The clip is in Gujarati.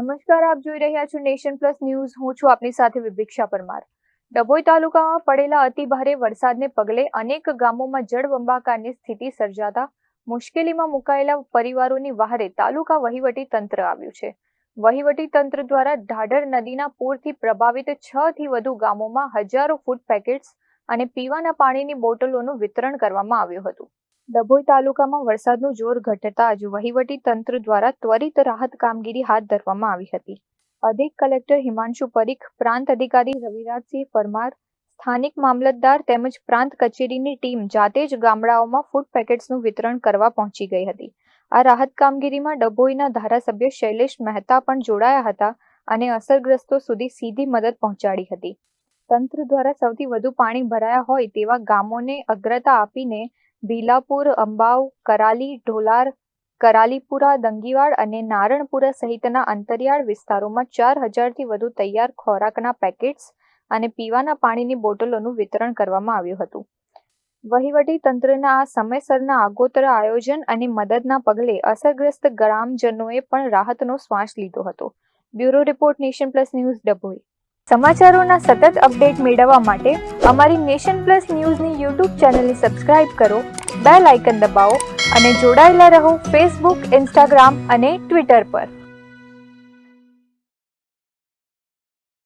નમસ્કાર, આપ જોઈ રહ્યા છો નેશન પ્લસ ન્યૂઝ. હું છું આપની સાથે વિભિક્ષા પરમાર. ડભોઈ તાલુકામાં પડેલા અતિભારે વરસાદને પગલે અનેક ગામોમાં જળબંબાકારની સ્થિતિ સર્જાતા મુશ્કેલીમાં મુકાયેલા પરિવારોની વહારે તાલુકા વહીવટી તંત્ર આવ્યું છે. વહીવટી તંત્ર દ્વારા ઢાઢર નદીના પૂરથી પ્રભાવિત 6 થી વધુ ગામોમાં હજારો ફૂડ પેકેટ્સ અને પીવાના પાણીની બોટલોનું વિતરણ કરવામાં આવ્યું હતું. ડભોઈ તાલુકામાં વરસાદનું જોર ઘટતા જ વહીવટી તંત્ર દ્વારા ત્વરિત રાહત કામગીરી હાથ ધરવામાં આવી હતી. અધિક કલેક્ટર હિમાંશુ પરીખ, પ્રાંત અધિકારી રવિરાજસિંહ પરમાર, સ્થાનિક મામલતદાર તેમજ પ્રાંત કચેરીની ટીમ જાતે જ ગામડાઓમાં ફૂડ પેકેટ્સનું વિતરણ કરવા પહોંચી ગઈ હતી. આ રાહત કામગીરીમાં ડભોઈના ધારાસભ્ય શૈલેષ મહેતા પણ જોડાયા હતા અને અસરગ્રસ્તો સુધી સીધી મદદ પહોંચાડી હતી. તંત્ર દ્વારા સૌથી વધુ પાણી ભરાયા હોય તેવા ગામોને અગ્રતા આપીને ભીલાપુર, અંબાવ, કરાલી, ઢોલાર, કરાલીપુરા, દંગીવાડ અને નારણપુરા સહિતના અંતરિયાળ વિસ્તારોમાં 4000થી વધુ તૈયાર ખોરાકના પેકેટ્સ અને પીવાના પાણીની બોટલોનું વિતરણ કરવામાં આવ્યું હતું. વહીવટી તંત્રના આ સમયસરના આગોતરા આયોજન અને મદદના પગલે અસરગ્રસ્ત ગ્રામજનોએ પણ રાહતનો શ્વાસ લીધો હતો. Bureau report, Nation Plus News, Dabhoi. સમાચારોના સતત અપડેટ મેળવવા માટે અમારી નેશન પ્લસ ન્યૂઝની યુટ્યુબ ચેનલને સબસ્ક્રાઇબ કરો, બેલ આઇકન દબાવો અને જોડાયેલા રહો ફેસબુક, ઇન્સ્ટાગ્રામ અને ટ્વિટર પર.